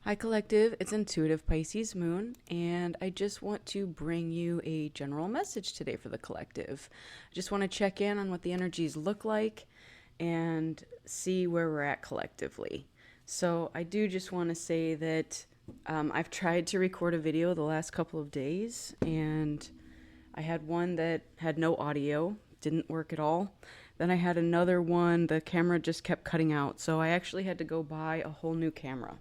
Hi, Collective. It's Intuitive Pisces Moon, and I just want to bring you a general message today for the collective. I just want to check in on what the energies look like and see where we're at collectively. So, I do just want to say that I've tried to record a video the last couple of days, and I had one that had no audio, didn't work at all. Then I had another one, the camera just kept cutting out, so I actually had to go buy a whole new camera.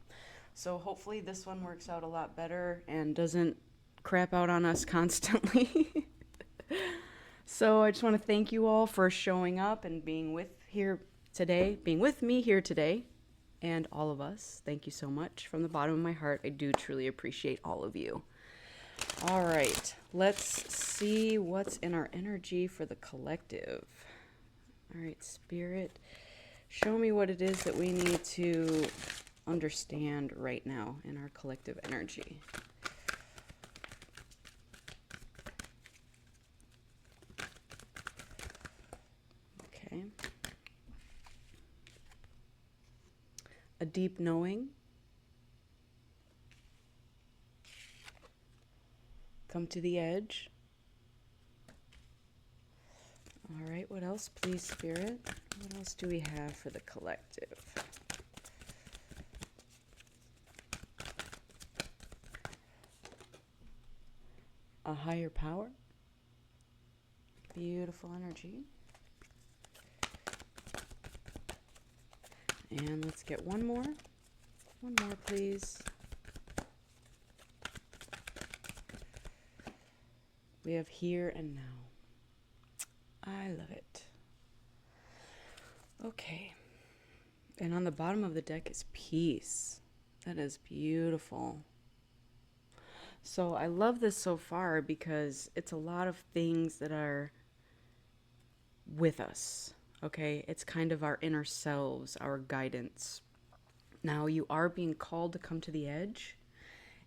So hopefully this one works out a lot better and doesn't crap out on us constantly. So I just want to thank you all for showing up and being with me here today, and all of us. Thank you so much from the bottom of my heart. I do truly appreciate all of you. All right, let's see what's in our energy for the collective. All right, Spirit, show me what it is that we need to understand right now in our collective energy. Okay. A deep knowing. Come to the edge. All right, what else, please, Spirit? What else do we have for the collective? A higher power. Beautiful energy. And let's get one more. One more, please. We have here and now. I love it. Okay. And on the bottom of the deck is peace. That is beautiful. So I love this so far because it's a lot of things that are with us, okay? It's kind of our inner selves, our guidance. Now you are being called to come to the edge,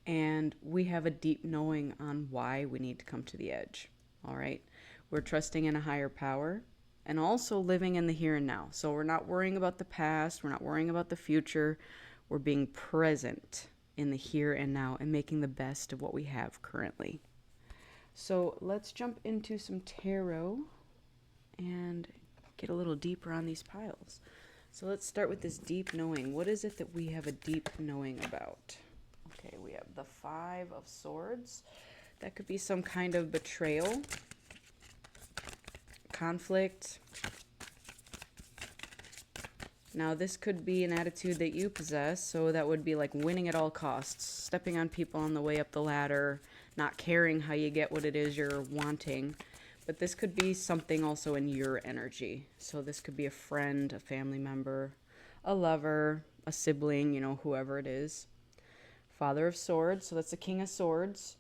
and we have a deep knowing on why we need to come to the edge, all right? We're trusting in a higher power and also living in the here and now. So we're not worrying about the past, we're not worrying about the future, we're being present in the here and now and making the best of what we have currently. So let's jump into some tarot and get a little deeper on these piles. So let's start with this deep knowing. What is it that we have a deep knowing about? Okay, we have the Five of Swords. That could be some kind of betrayal, conflict. Now, this could be an attitude that you possess, so that would be like winning at all costs, stepping on people on the way up the ladder, not caring how you get what it is you're wanting. But this could be something also in your energy. So this could be a friend, a family member, a lover, a sibling, you know, whoever it is. Father of Swords, so that's the King of Swords.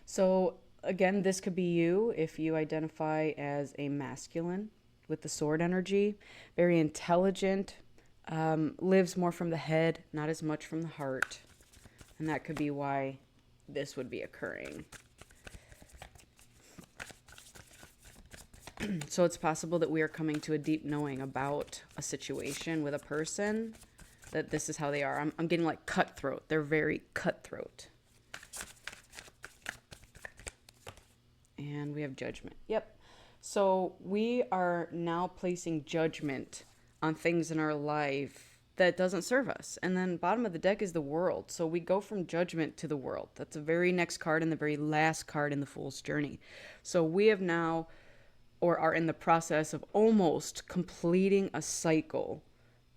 So again, this could be you if you identify as a masculine with the sword energy, very intelligent, lives more from the head, not as much from the heart. And that could be why this would be occurring. So it's possible that we are coming to a deep knowing about a situation with a person, that this is how they are. I'm getting like cutthroat. They're very cutthroat. And we have judgment. Yep. So we are now placing judgment on things in our life that doesn't serve us. And then bottom of the deck is the World. So we go from judgment to the World. That's the very next card and the very last card in the Fool's Journey. So we have now, or are in the process of almost completing a cycle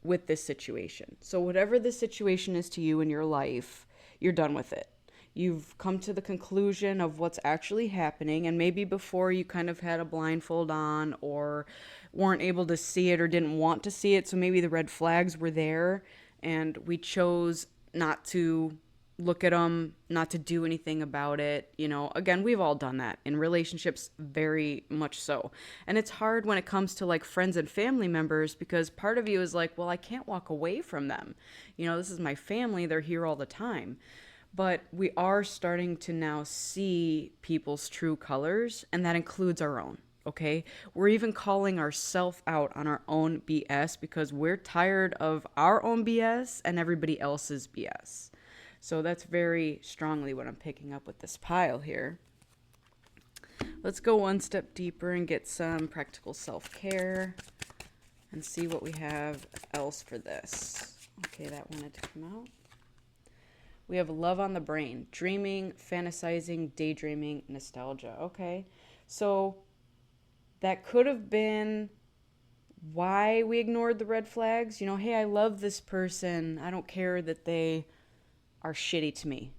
with this situation. So whatever the situation is to you in your life, you're done with it. You've come to the conclusion of what's actually happening, and maybe before you kind of had a blindfold on or weren't able to see it or didn't want to see it, so maybe the red flags were there and we chose not to look at them, not to do anything about it. You know, again, we've all done that in relationships, very much so. And it's hard when it comes to like friends and family members, because part of you is like, well, I can't walk away from them. You know, this is my family, they're here all the time. But we are starting to now see people's true colors, and that includes our own. okay? We're even calling ourselves out on our own BS because we're tired of our own BS and everybody else's BS. So that's very strongly what I'm picking up with this pile here. Let's go one step deeper and get some practical self-care and see what we have else for this. Okay, that wanted to come out. We have love on the brain, dreaming, fantasizing, daydreaming, nostalgia. Okay, so that could have been why we ignored the red flags. You know, hey, I love this person. I don't care that they are shitty to me.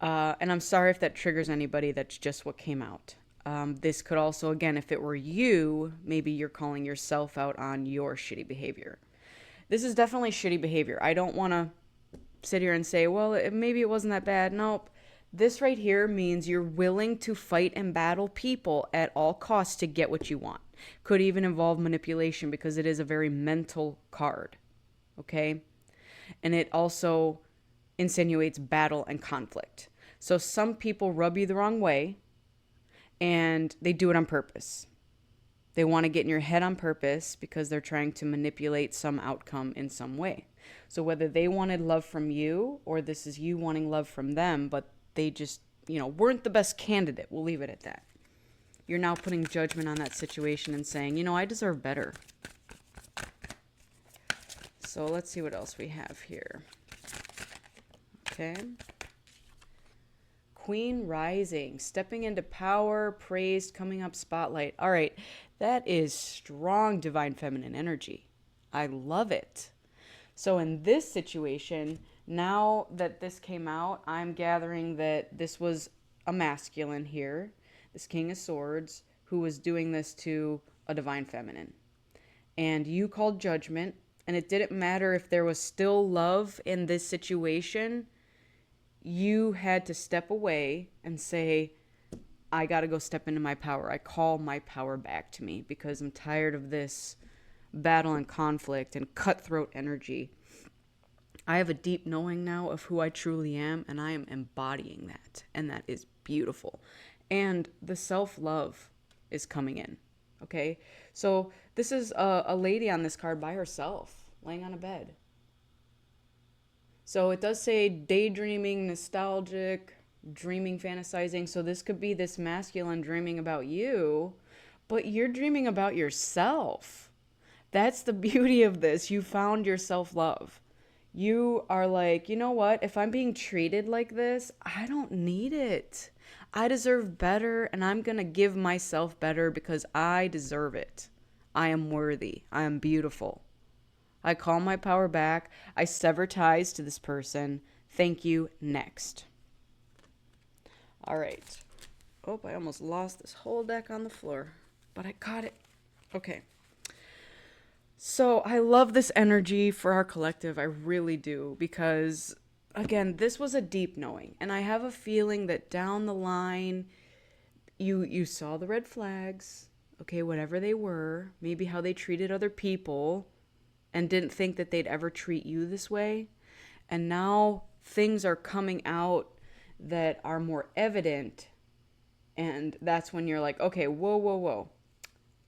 And I'm sorry if that triggers anybody. That's just what came out. This could also, again, if it were you, maybe you're calling yourself out on your shitty behavior. This is definitely shitty behavior. I don't want to sit here and say, well, maybe it wasn't that bad. Nope. This right here means you're willing to fight and battle people at all costs to get what you want. Could even involve manipulation because it is a very mental card. Okay? And it also insinuates battle and conflict. So some people rub you the wrong way and they do it on purpose. They want to get in your head on purpose because they're trying to manipulate some outcome in some way. So whether they wanted love from you or this is you wanting love from them, but they just, weren't the best candidate. We'll leave it at that. You're now putting judgment on that situation and saying, I deserve better. So let's see what else we have here. Okay. Queen rising, stepping into power, praised, coming up spotlight. All right. That is strong divine feminine energy. I love it. So in this situation, now that this came out, I'm gathering that this was a masculine here, this King of Swords, who was doing this to a divine feminine. And you called judgment, and it didn't matter if there was still love in this situation. You had to step away and say, I got to go step into my power. I call my power back to me because I'm tired of this battle and conflict and cutthroat energy. I have a deep knowing now of who I truly am, and I am embodying that. And that is beautiful. And the self-love is coming in. Okay? So this is a lady on this card by herself, laying on a bed. So it does say daydreaming, nostalgic, dreaming, fantasizing. So this could be this masculine dreaming about you, but you're dreaming about yourself. That's the beauty of this. You found your self-love. You are like, you know what? If I'm being treated like this, I don't need it. I deserve better, and I'm going to give myself better because I deserve it. I am worthy. I am beautiful. I call my power back. I sever ties to this person. Thank you. Next. All right. Oh, I almost lost this whole deck on the floor, but I got it. Okay. So I love this energy for our collective. I really do, because again, this was a deep knowing, and I have a feeling that down the line, you saw the red flags, okay, whatever they were, maybe how they treated other people, and didn't think that they'd ever treat you this way, and now things are coming out that are more evident, and that's when you're like, okay, whoa.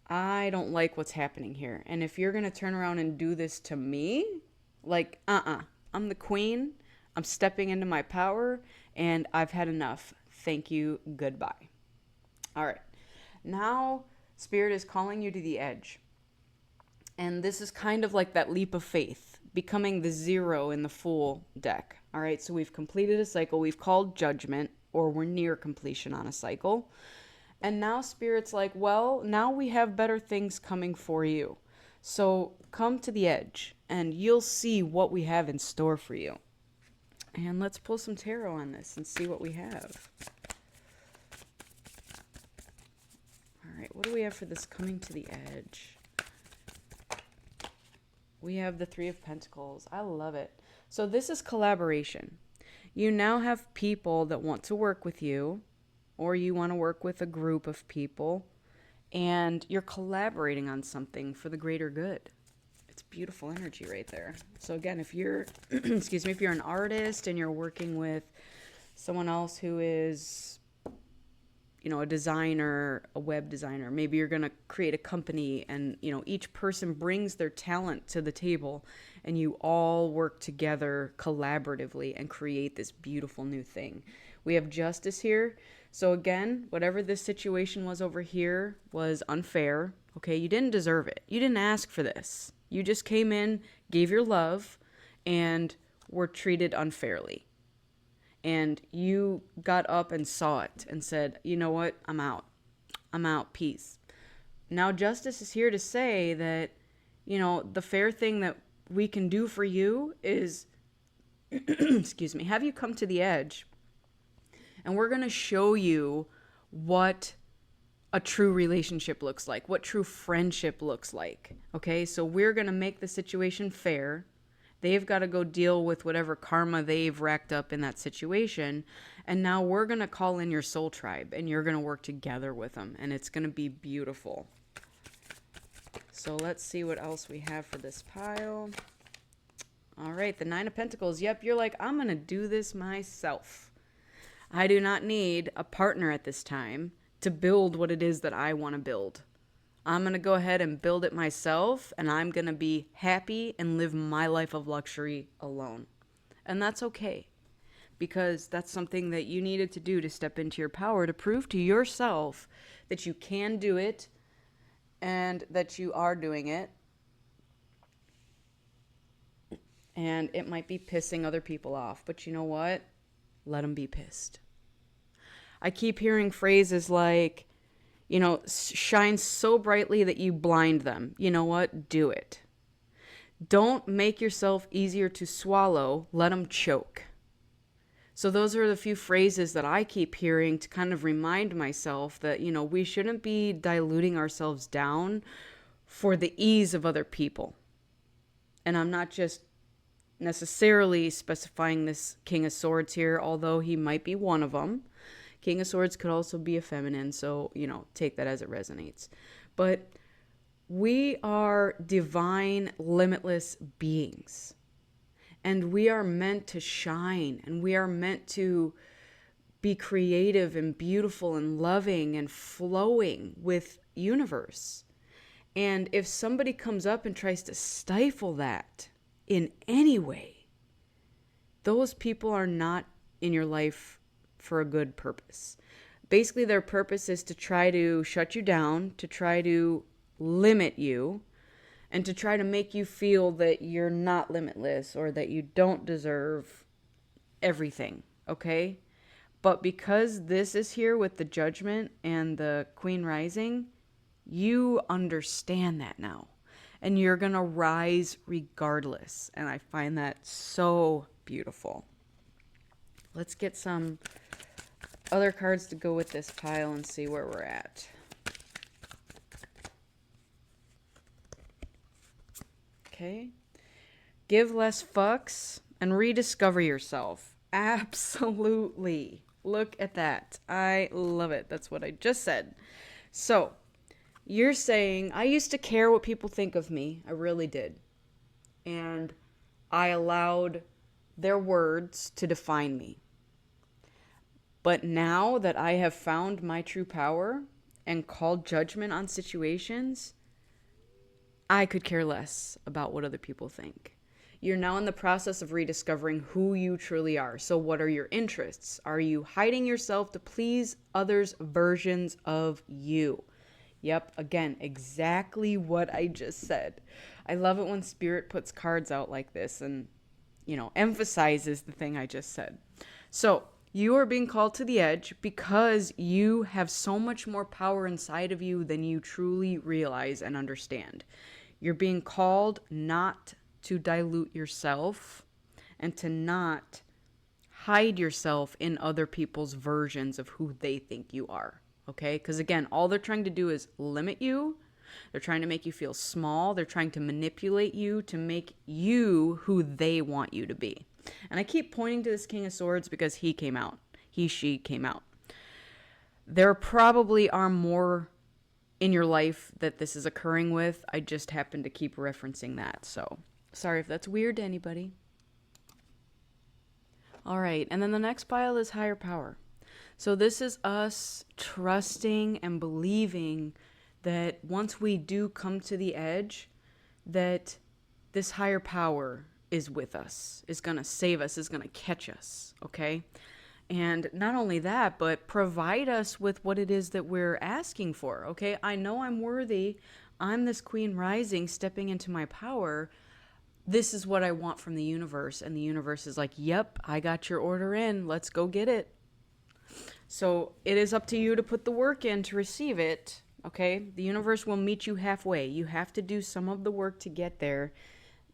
I don't like what's happening here. And if you're going to turn around and do this to me, like, I'm the queen. I'm stepping into my power, and I've had enough. Thank you. Goodbye. All right. Now, Spirit is calling you to the edge. And this is kind of like that leap of faith, becoming the 0 in the Fool deck. All right. So we've completed a cycle. We've called judgment, or we're near completion on a cycle. And now Spirit's like, well, now we have better things coming for you. So come to the edge and you'll see what we have in store for you. And let's pull some tarot on this and see what we have. All right, what do we have for this coming to the edge? We have the 3 of Pentacles. I love it. So this is collaboration. You now have people that want to work with you, or you want to work with a group of people, and you're collaborating on something for the greater good. It's beautiful energy right there. So again, if you're, if you're an artist and you're working with someone else who is, a designer, a web designer. Maybe you're going to create a company, and, each person brings their talent to the table, and you all work together collaboratively and create this beautiful new thing. We have justice here. So again, whatever this situation was over here was unfair. Okay, you didn't deserve it. You didn't ask for this. You just came in, gave your love, and were treated unfairly. And you got up and saw it and said, you know what? I'm out. I'm out. Peace. Now justice is here to say that, the fair thing that we can do for you is, excuse me, have you come to the edge. And we're going to show you what a true relationship looks like, what true friendship looks like. Okay, so we're going to make the situation fair. They've got to go deal with whatever karma they've racked up in that situation. And now we're going to call in your soul tribe, and you're going to work together with them. And it's going to be beautiful. So let's see what else we have for this pile. All right, the Nine of Pentacles. Yep, you're like, I'm going to do this myself. I do not need a partner at this time to build what it is that I want to build. I'm going to go ahead and build it myself, and I'm going to be happy and live my life of luxury alone. And that's okay, because that's something that you needed to do to step into your power, to prove to yourself that you can do it and that you are doing it. And it might be pissing other people off, but you know what? Let them be pissed. I keep hearing phrases like, shine so brightly that you blind them. You know what? Do it. Don't make yourself easier to swallow. Let them choke. So those are the few phrases that I keep hearing to kind of remind myself that, we shouldn't be diluting ourselves down for the ease of other people. And I'm not just necessarily specifying this King of Swords here, although he might be one of them. King of Swords could also be a feminine, so, take that as it resonates. But we are divine, limitless beings. And we are meant to shine, and we are meant to be creative and beautiful and loving and flowing with universe. And if somebody comes up and tries to stifle that in any way, those people are not in your life for a good purpose. Basically, their purpose is to try to shut you down, to try to limit you, and to try to make you feel that you're not limitless or that you don't deserve everything, okay? But because this is here with the Judgment and the Queen rising, you understand that now. And you're going to rise regardless. And I find that so beautiful. Let's get some other cards to go with this pile and see where we're at. Okay. Give less fucks and rediscover yourself. Absolutely. Look at that. I love it. That's what I just said. So, you're saying, I used to care what people think of me. I really did. And I allowed their words to define me. But now that I have found my true power and called judgment on situations, I could care less about what other people think. You're now in the process of rediscovering who you truly are. So what are your interests? Are you hiding yourself to please others' versions of you? Yep, again, exactly what I just said. I love it when Spirit puts cards out like this and, emphasizes the thing I just said. So, you are being called to the edge because you have so much more power inside of you than you truly realize and understand. You're being called not to dilute yourself and to not hide yourself in other people's versions of who they think you are. Okay? Because again, all they're trying to do is limit you. They're trying to make you feel small. They're trying to manipulate you to make you who they want you to be. And I keep pointing to this King of Swords because he came out. She came out. There probably are more in your life that this is occurring with. I just happen to keep referencing that. So, sorry if that's weird to anybody. All right. And then the next pile is higher power. So this is us trusting and believing that once we do come to the edge, that this higher power is with us, is going to save us, is going to catch us, okay? And not only that, but provide us with what it is that we're asking for, okay? I know I'm worthy. I'm this queen rising, stepping into my power. This is what I want from the universe. And the universe is like, yep, I got your order in. Let's go get it. So it is up to you to put the work in to receive it, okay? The universe will meet you halfway. You have to do some of the work to get there.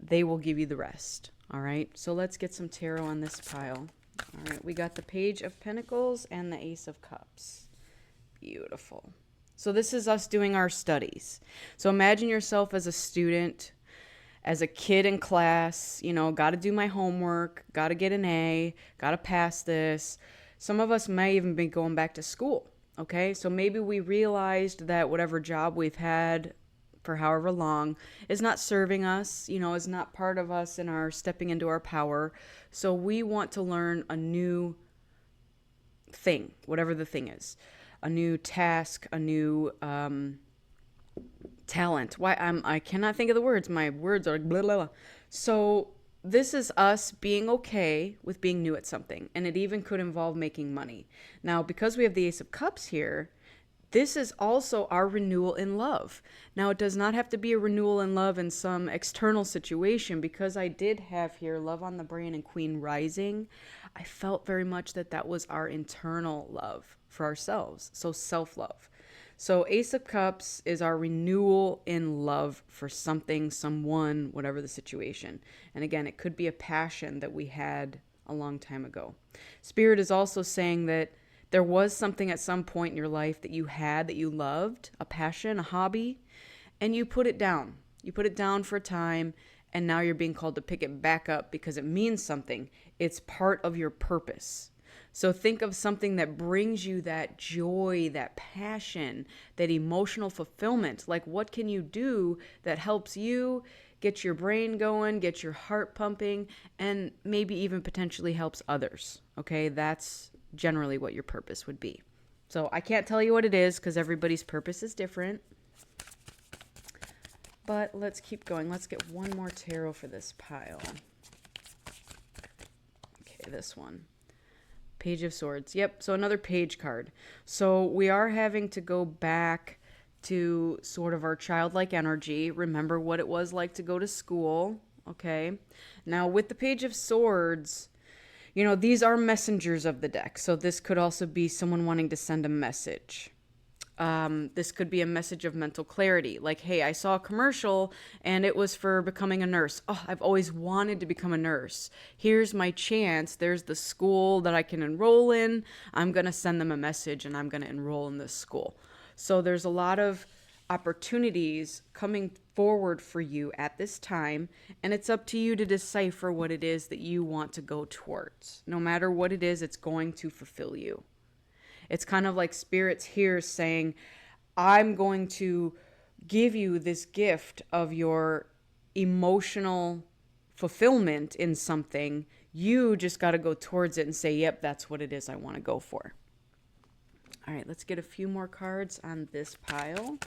They will give you the rest, all right? So let's get some tarot on this pile. All right, we got the Page of Pentacles and the Ace of Cups. Beautiful. So this is us doing our studies. So imagine yourself as a student, as a kid in class, you know, got to do my homework, got to get an A, got to pass this. Some of us may even be going back to school, okay? So maybe we realized that whatever job we've had for however long is not serving us, you know, is not part of us in our stepping into our power. So we want to learn a new thing, whatever the thing is, a new task, a new talent. I cannot think of the words. My words are blah, blah, blah. So this is us being okay with being new at something. And it even could involve making money. Now, because we have the Ace of Cups here, this is also our renewal in love. Now, it does not have to be a renewal in love in some external situation, because I did have here Love on the Brain and Queen Rising. I felt very much that that was our internal love for ourselves. So self-love. So Ace of Cups is our renewal in love for something, someone, whatever the situation. And again, it could be a passion that we had a long time ago. Spirit is also saying that there was something at some point in your life that you had, that you loved, a passion, a hobby, and you put it down. You put it down for a time, and now you're being called to pick it back up because it means something. It's part of your purpose. So think of something that brings you that joy, that passion, that emotional fulfillment. Like, what can you do that helps you get your brain going, get your heart pumping, and maybe even potentially helps others? Okay, that's generally what your purpose would be. So I can't tell you what it is because everybody's purpose is different. But let's keep going. Let's get one more tarot for this pile. Okay, this one. Page of Swords. Yep, so another page card. So we are having to go back to sort of our childlike energy. Remember what it was like to go to school. Okay. Now with the Page of Swords, you know, these are messengers of the deck. So this could also be someone wanting to send a message. This could be a message of mental clarity. Like, hey, I saw a commercial and it was for becoming a nurse. Oh, I've always wanted to become a nurse. Here's my chance. There's the school that I can enroll in. I'm going to send them a message and I'm going to enroll in this school. So there's a lot of opportunities coming forward for you at this time, and it's up to you to decipher what it is that you want to go towards. No matter what it is, it's going to fulfill you. It's kind of like Spirit's here saying, I'm going to give you this gift of your emotional fulfillment in something. You just got to go towards it and say, yep, that's what it is I want to go for. All right, let's get a few more cards on this pile.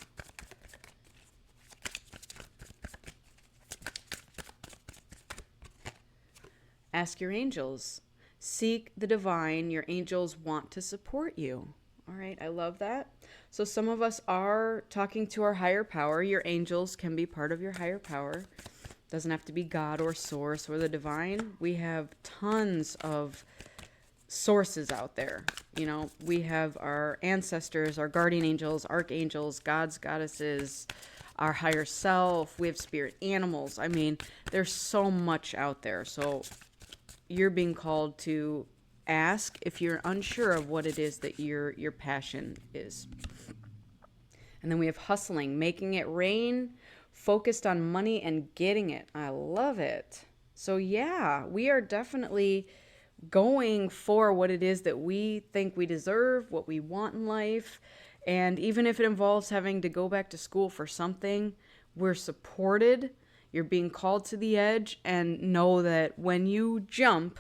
Ask your angels. Seek the divine. Your angels want to support you. All right, I love that. So some of us are talking to our higher power. Your angels can be part of your higher power. Doesn't have to be God or source or the divine. We have tons of sources out there. You know, we have our ancestors, our guardian angels, archangels, gods, goddesses, our higher self. We have spirit animals. I mean, there's so much out there. So you're being called to ask if you're unsure of what it is that your passion is. And then we have hustling, making it rain, focused on money and getting it. I love it. So yeah, we are definitely going for what it is that we think we deserve, what we want in life. And even if it involves having to go back to school for something, we're supported. You're being called to the edge, and know that when you jump,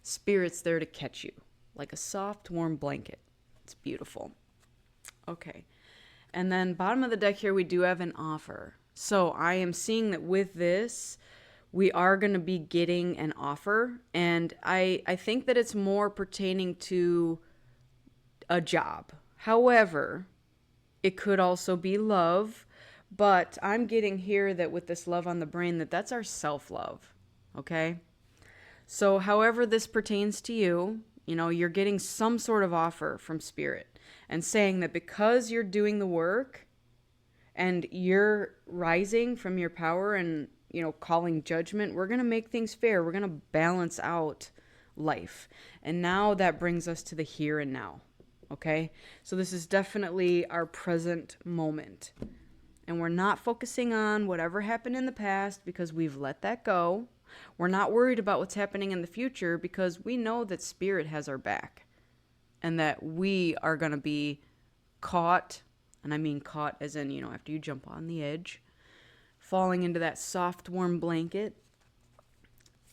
Spirit's there to catch you like a soft, warm blanket. It's beautiful. Okay. And then bottom of the deck here, we do have an offer. So I am seeing that with this, we are going to be getting an offer. And I think that it's more pertaining to a job. However, it could also be love. But I'm getting here that with this love on the brain, that's our self-love. Okay? So however this pertains to you, you're getting some sort of offer from Spirit and saying that because you're doing the work and you're rising from your power and, calling judgment, we're going to make things fair. We're going to balance out life. And now that brings us to the here and now. Okay? So this is definitely our present moment. And we're not focusing on whatever happened in the past because we've let that go. We're not worried about what's happening in the future because we know that Spirit has our back and that we are going to be caught, and I mean caught as in, after you jump on the edge, falling into that soft, warm blanket.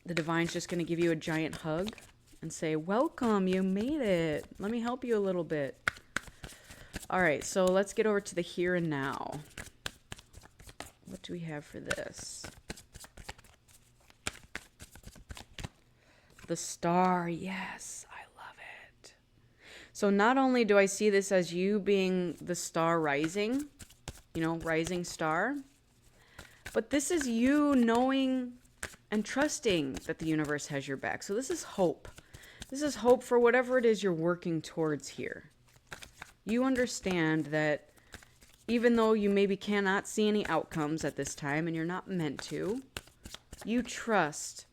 The Divine's just going to give you a giant hug and say, welcome, you made it. Let me help you a little bit. All right, so let's get over to the here and now. What do we have for this? The star, yes, I love it. So not only do I see this as you being the star rising, rising star, but this is you knowing and trusting that the universe has your back. So this is hope. This is hope for whatever it is you're working towards here. You understand that even though you maybe cannot see any outcomes at this time and you're not meant to, you trust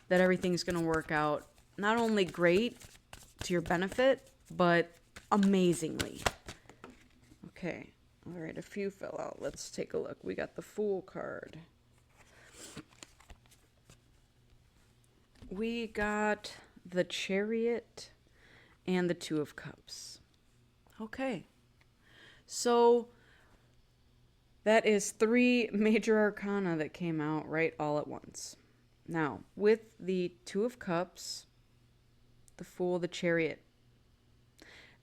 that everything's going to work out not only great to your benefit, but amazingly. Okay. All right. A few fell out. Let's take a look. We got the Fool card. We got the Chariot and the Two of Cups. Okay. So that is 3 major arcana that came out right all at once. Now, with the Two of Cups, the Fool, the Chariot,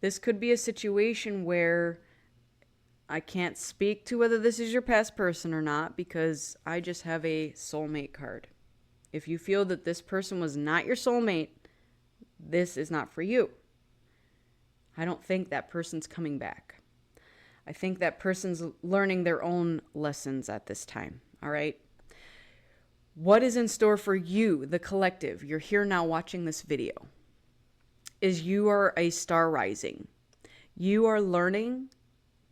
this could be a situation where I can't speak to whether this is your past person or not because I just have a soulmate card. If you feel that this person was not your soulmate, this is not for you. I don't think that person's coming back. I think that person's learning their own lessons at this time, all right? What is in store for you, the collective? You're here now watching this video. Is you are a star rising. You are learning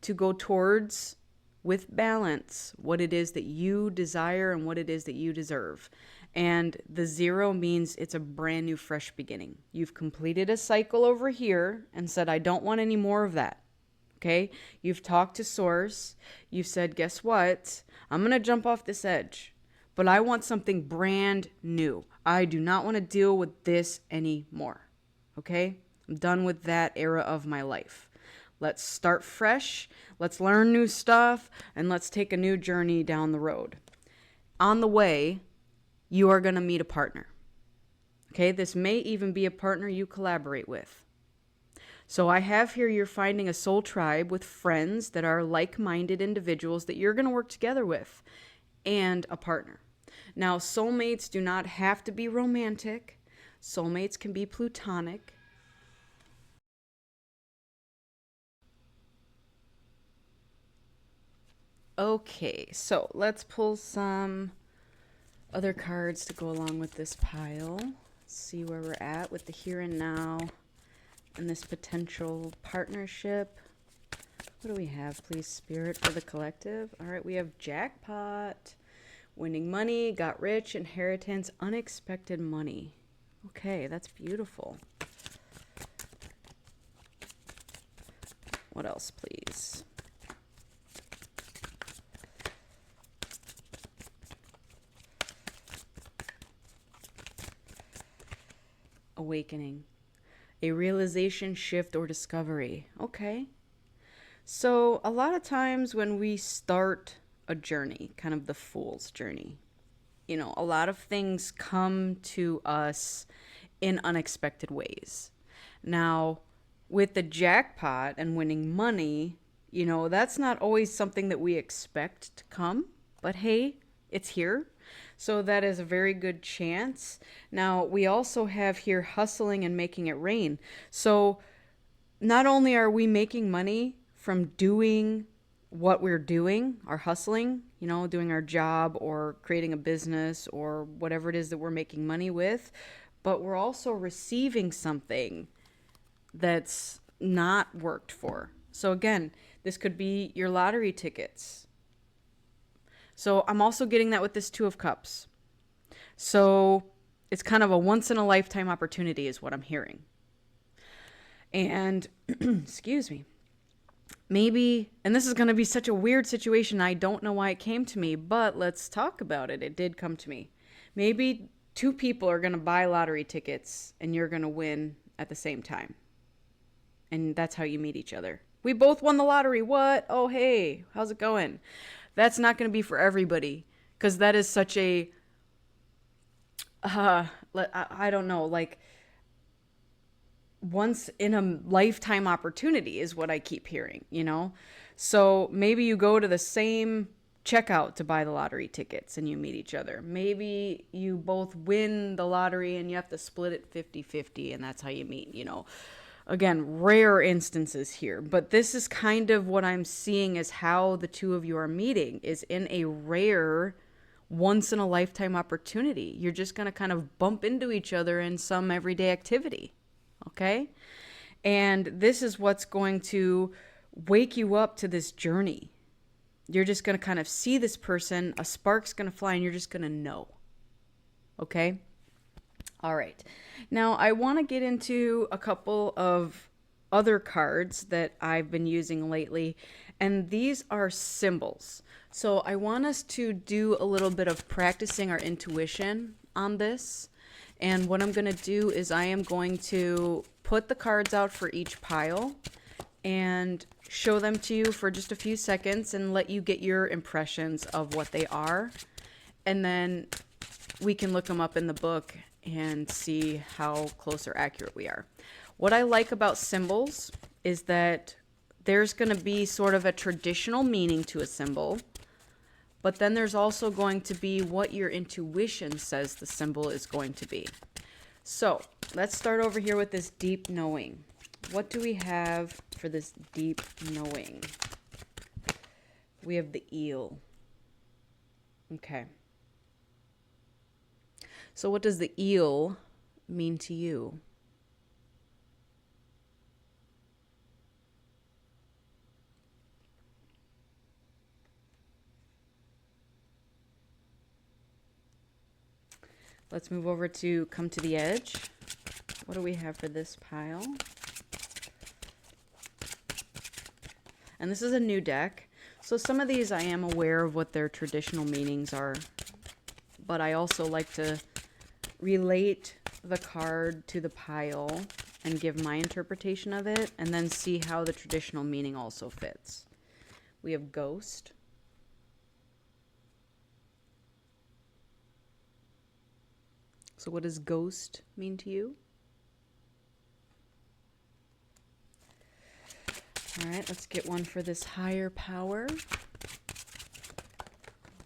to go towards, with balance, what it is that you desire and what it is that you deserve. And the 0 means it's a brand new, fresh beginning. You've completed a cycle over here and said, I don't want any more of that. Okay? You've talked to Source. You've said, guess what? I'm going to jump off this edge. But I want something brand new. I do not want to deal with this anymore. Okay? I'm done with that era of my life. Let's start fresh. Let's learn new stuff. And let's take a new journey down the road. On the way, you are going to meet a partner. Okay? This may even be a partner you collaborate with. So I have here you're finding a soul tribe with friends that are like-minded individuals that you're going to work together with. And a partner. Now, soulmates do not have to be romantic. Soulmates can be platonic. Okay, so let's pull some other cards to go along with this pile. See where we're at with the here and now and this potential partnership. What do we have, please, Spirit, for the collective? All right, we have jackpot, winning money, got rich, inheritance, unexpected money. Okay, that's beautiful. What else, please? Awakening, a realization, shift, or discovery. Okay. So a lot of times when we start a journey, kind of the fool's journey, a lot of things come to us in unexpected ways. Now, with the jackpot and winning money, you know, that's not always something that we expect to come, but hey, it's here. So that is a very good chance. Now, we also have here hustling and making it rain. So not only are we making money from doing what we're doing, our hustling, you know, doing our job or creating a business or whatever it is that we're making money with, but we're also receiving something that's not worked for. So again, this could be your lottery tickets. So I'm also getting that with this Two of Cups. So it's kind of a once in a lifetime opportunity is what I'm hearing. And excuse me. Maybe, and this is going to be such a weird situation. I don't know why it came to me, but let's talk about it. It did come to me. Maybe two people are going to buy lottery tickets and you're going to win at the same time. And that's how you meet each other. We both won the lottery. What? Oh, hey, how's it going? That's not going to be for everybody because that is such a, I don't know, like once in a lifetime opportunity is what I keep hearing, you know? So maybe you go to the same checkout to buy the lottery tickets and you meet each other. Maybe you both win the lottery and you have to split it 50-50 and that's how you meet, you know? Again, rare instances here, but this is kind of what I'm seeing as how the two of you are meeting is in a rare once in a lifetime opportunity. You're just going to kind of bump into each other in some everyday activity. Okay? And this is what's going to wake you up to this journey. You're just going to kind of see this person, a spark's going to fly, and you're just going to know. Okay? All right. Now, I want to get into a couple of other cards that I've been using lately, and these are symbols. So I want us to do a little bit of practicing our intuition on this. And what I'm going to do is I am going to put the cards out for each pile and show them to you for just a few seconds and let you get your impressions of what they are. And then we can look them up in the book and see how close or accurate we are. What I like about symbols is that there's going to be sort of a traditional meaning to a symbol. But then there's also going to be what your intuition says the symbol is going to be. So let's start over here with this deep knowing. What do we have for this deep knowing? We have the eel. Okay. So what does the eel mean to you? Let's move over to come to the edge. What do we have for this pile? And this is a new deck. So some of these I am aware of what their traditional meanings are. But I also like to relate the card to the pile and give my interpretation of it and then see how the traditional meaning also fits. We have ghost. So what does ghost mean to you? All right, let's get one for this higher power.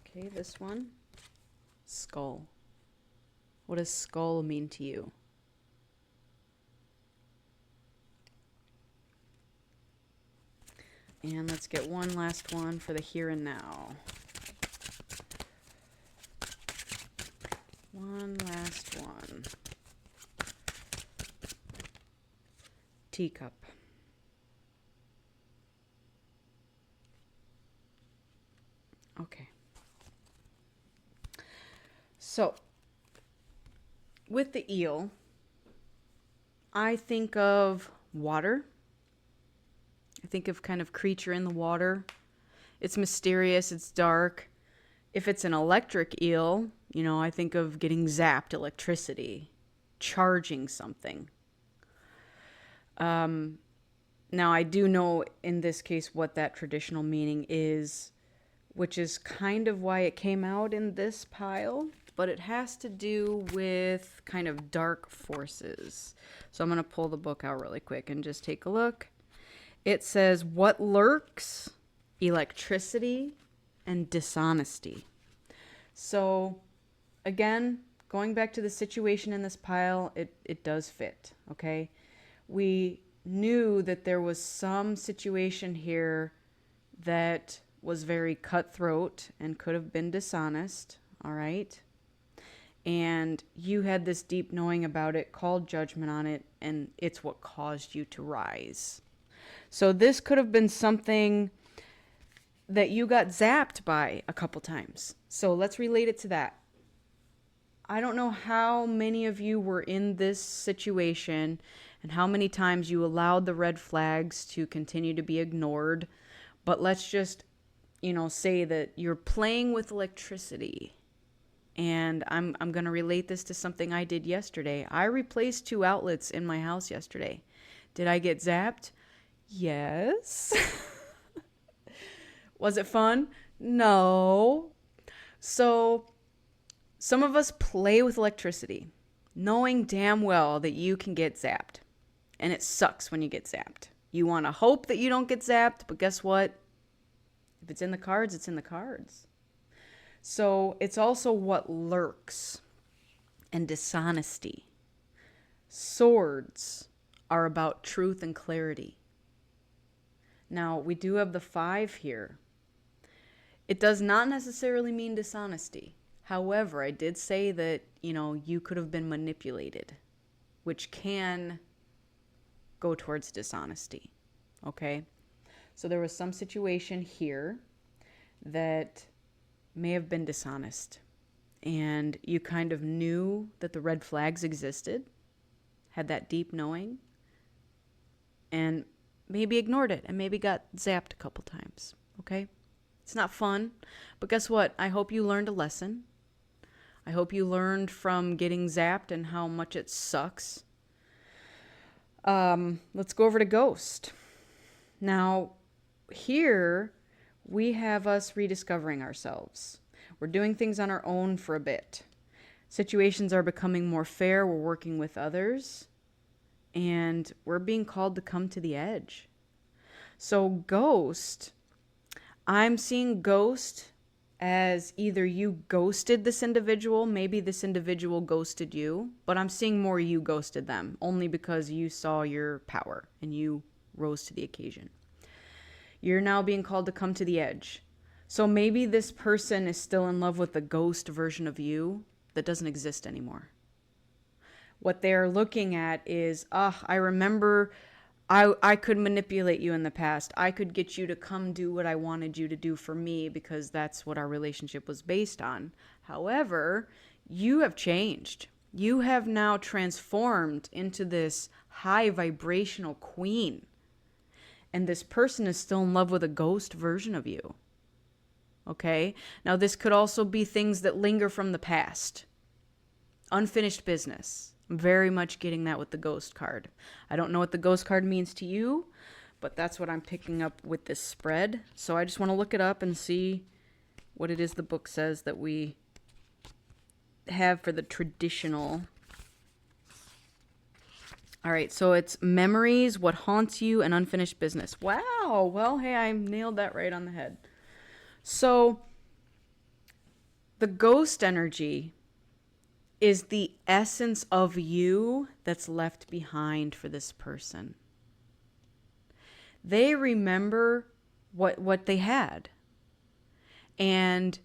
Okay, this one. Skull. What does skull mean to you? And let's get one last one for the here and now. One last one. Teacup. Okay. So, with the eel, I think of water. I think of kind of creature in the water. It's mysterious, it's dark. If it's an electric eel, you know, I think of getting zapped, electricity, charging something. Now, I do know in this case what that traditional meaning is, which is kind of why it came out in this pile. but it has to do with kind of dark forces. So I'm going to pull the book out really quick and just take a look. It says, what lurks? Electricity and dishonesty. So again, going back to the situation in this pile, it does fit, okay? We knew that there was some situation here that was very cutthroat and could have been dishonest, all right? And you had this deep knowing about it, called judgment on it, and it's what caused you to rise. So this could have been something that you got zapped by a couple times. So let's relate it to that. I don't know how many of you were in this situation and how many times you allowed the red flags to continue to be ignored. But let's just, say that you're playing with electricity. And I'm going to relate this to something I did yesterday. I replaced 2 outlets in my house yesterday. Did I get zapped? Yes. Was it fun? No. So some of us play with electricity, knowing damn well that you can get zapped. And it sucks when you get zapped. You want to hope that you don't get zapped, but guess what? If it's in the cards, it's in the cards. So it's also what lurks and dishonesty. Swords are about truth and clarity. Now, we do have the 5 here. It does not necessarily mean dishonesty. However, I did say that, you could have been manipulated, which can go towards dishonesty. Okay? So there was some situation here that may have been dishonest. And you kind of knew that the red flags existed, had that deep knowing, and maybe ignored it and maybe got zapped a couple times. Okay? It's not fun, but guess what? I hope you learned a lesson. I hope you learned from getting zapped and how much it sucks. Let's go over to Ghost. Now, here we have us rediscovering ourselves. We're doing things on our own for a bit. Situations are becoming more fair. We're working with others. And we're being called to come to the edge. So Ghost, I'm seeing Ghost as either you ghosted this individual, maybe this individual ghosted you, but I'm seeing more you ghosted them, only because you saw your power and you rose to the occasion. You're now being called to come to the edge. So maybe this person is still in love with the ghost version of you that doesn't exist anymore. What they're looking at is, I remember I could manipulate you in the past. I could get you to come do what I wanted you to do for me because that's what our relationship was based on. However, you have changed. You have now transformed into this high vibrational queen. And this person is still in love with a ghost version of you. Okay? Now, this could also be things that linger from the past. Unfinished business. I'm very much getting that with the ghost card. I don't know what the ghost card means to you, but that's what I'm picking up with this spread. So I just want to look it up and see what it is the book says that we have for the traditional. All right, so it's memories, what haunts you, and unfinished business. Wow. Well, hey, I nailed that right on the head. So the ghost energy is the essence of you that's left behind for this person. They remember what they had. And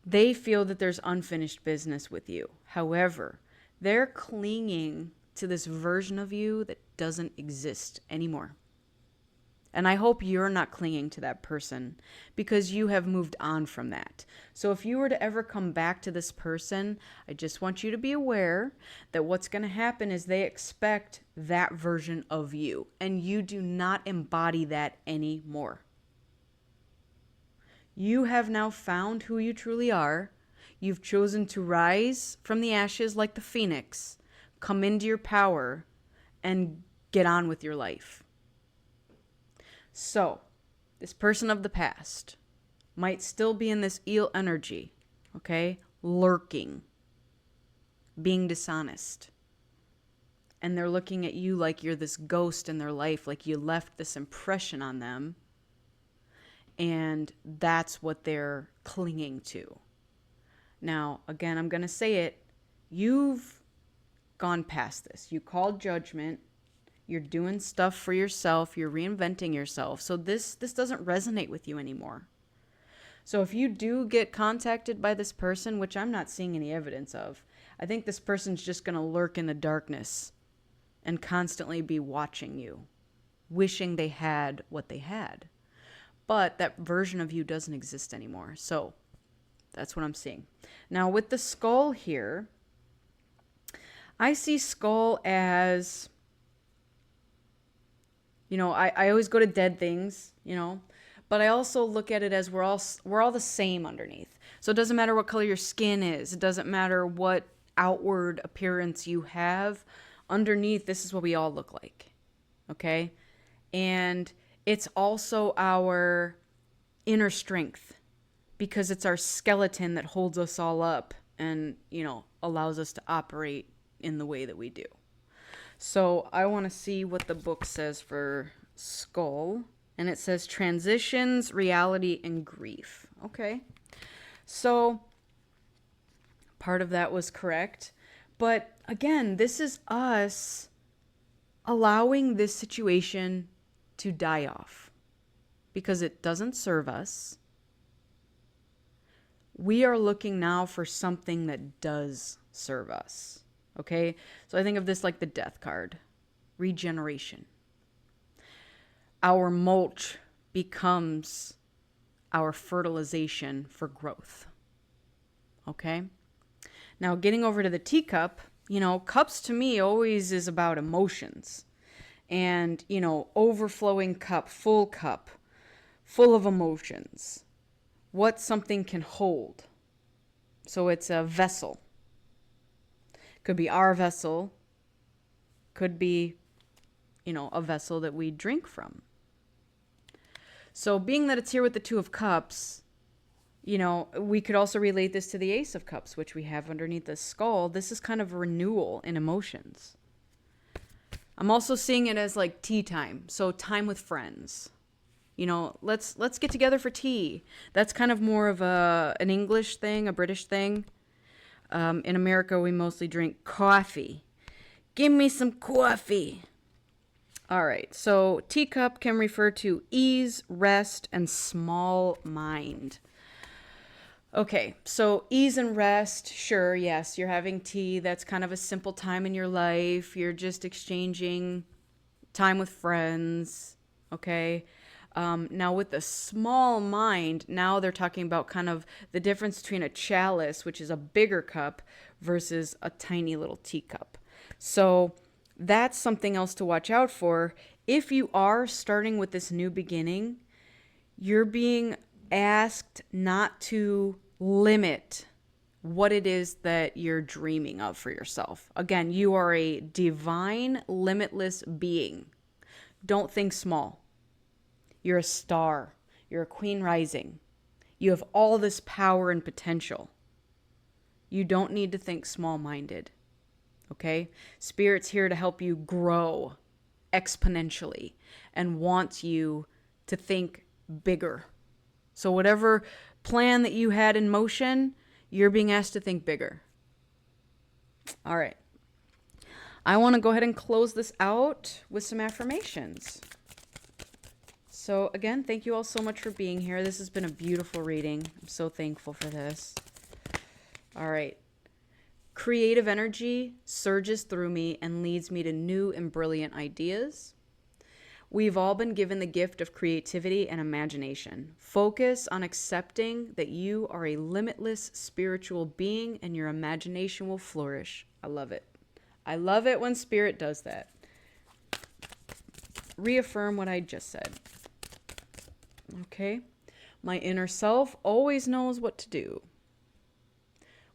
they feel that there's unfinished business with you. However, they're clinging to this version of you that doesn't exist anymore. And I hope you're not clinging to that person because you have moved on from that. So if you were to ever come back to this person, I just want you to be aware that what's going to happen is they expect that version of you, and you do not embody that anymore. You have now found who you truly are. You've chosen to rise from the ashes like the phoenix, come into your power, and get on with your life. So, this person of the past might still be in this eel energy, okay? Lurking. being dishonest. And they're looking at you like you're this ghost in their life, like you left this impression on them. And that's what they're clinging to. Now, again, I'm going to say it. You've gone past this. You called judgment. You're doing stuff for yourself. You're reinventing yourself. So this doesn't resonate with you anymore. So if you do get contacted by this person, which I'm not seeing any evidence of, I think this person's just going to lurk in the darkness and constantly be watching you, wishing they had what they had. But that version of you doesn't exist anymore. So that's what I'm seeing. Now with the skull here, I see skull as, I always go to dead things, but I also look at it as we're all the same underneath. So it doesn't matter what color your skin is. It doesn't matter what outward appearance you have. Underneath, this is what we all look like. Okay? And it's also our inner strength, because it's our skeleton that holds us all up and, allows us to operate in the way that we do. So I want to see what the book says for skull. And it says transitions, reality, and grief. Okay. So part of that was correct. But again, this is us allowing this situation to die off because it doesn't serve us. We are looking now for something that does serve us. Okay? So I think of this like the death card. Regeneration. Our mulch becomes our fertilization for growth. Okay? Now, getting over to the teacup, cups to me always is about emotions. And, overflowing cup, full of emotions. What something can hold. So it's a vessel. Could be our vessel. Could be, a vessel that we drink from. So being that it's here with the Two of Cups, we could also relate this to the Ace of Cups, which we have underneath the skull. This is kind of a renewal in emotions. I'm also seeing it as like tea time. So time with friends. Let's get together for tea. That's kind of more of an English thing, a British thing. In America, we mostly drink coffee. Give me some coffee. All right, so teacup can refer to ease, rest, and small mind. Okay, so ease and rest, sure, yes, you're having tea. That's kind of a simple time in your life. You're just exchanging time with friends, okay? Now with the small mind, now they're talking about kind of the difference between a chalice, which is a bigger cup, versus a tiny little teacup. So that's something else to watch out for. If you are starting with this new beginning, you're being asked not to limit what it is that you're dreaming of for yourself. Again, you are a divine, limitless being. Don't think small. You're a star. You're a queen rising. You have all this power and potential. You don't need to think small-minded. Okay? Spirit's here to help you grow exponentially and wants you to think bigger. So whatever plan that you had in motion, you're being asked to think bigger. All right. I want to go ahead and close this out with some affirmations. So again, thank you all so much for being here. This has been a beautiful reading. I'm so thankful for this. All right. Creative energy surges through me and leads me to new and brilliant ideas. We've all been given the gift of creativity and imagination. Focus on accepting that you are a limitless spiritual being and your imagination will flourish. I love it. I love it when Spirit does that. Reaffirm what I just said. Okay? My inner self always knows what to do.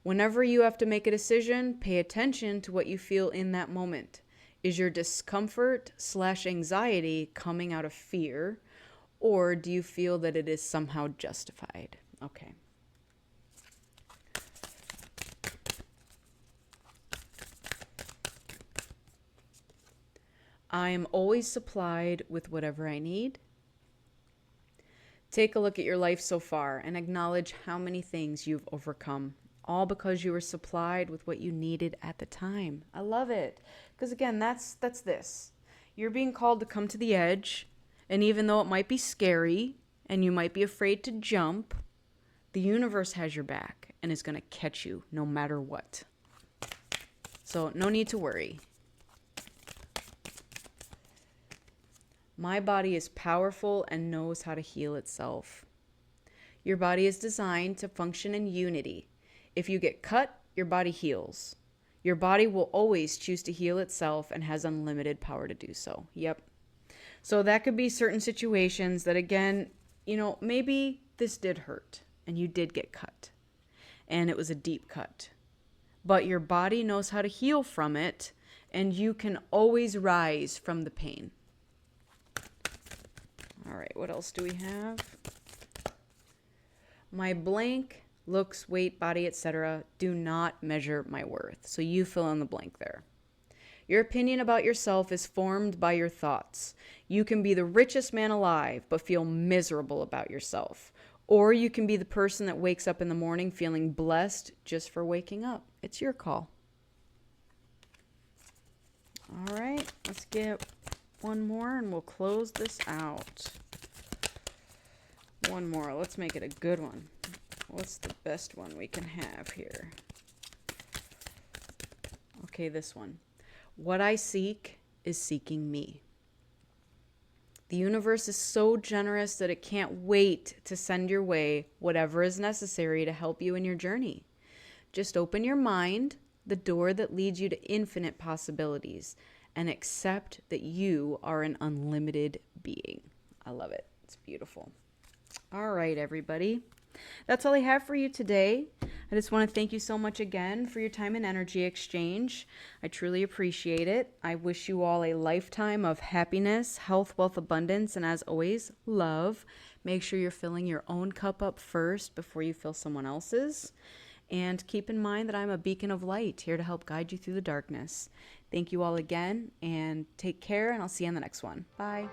Whenever you have to make a decision, pay attention to what you feel in that moment. Is your discomfort/anxiety coming out of fear, or do you feel that it is somehow justified? Okay. I am always supplied with whatever I need. Take a look at your life so far and acknowledge how many things you've overcome, all because you were supplied with what you needed at the time. I love it. Because again, that's this. You're being called to come to the edge, and even though it might be scary and you might be afraid to jump, the universe has your back and is going to catch you no matter what. So no need to worry. My body is powerful and knows how to heal itself. Your body is designed to function in unity. If you get cut, your body heals. Your body will always choose to heal itself and has unlimited power to do so. Yep. So that could be certain situations that, again, maybe this did hurt and you did get cut and it was a deep cut. But your body knows how to heal from it, and you can always rise from the pain. All right, what else do we have? My blank, looks, weight, body, etc. do not measure my worth. So you fill in the blank there. Your opinion about yourself is formed by your thoughts. You can be the richest man alive, but feel miserable about yourself. Or you can be the person that wakes up in the morning feeling blessed just for waking up. It's your call. All right, let's get one more and we'll close this out. One more. Let's make it a good one. What's the best one we can have here? Okay, this one. What I seek is seeking me. The universe is so generous that it can't wait to send your way whatever is necessary to help you in your journey. Just open your mind, the door that leads you to infinite possibilities, and accept that you are an unlimited being. I love it. It's beautiful. All right, everybody. That's all I have for you today. I just want to thank you so much again for your time and energy exchange. I truly appreciate it. I wish you all a lifetime of happiness, health, wealth, abundance, and as always, love. Make sure you're filling your own cup up first before you fill someone else's. And keep in mind that I'm a beacon of light here to help guide you through the darkness. Thank you all again, and take care, and I'll see you on the next one. Bye.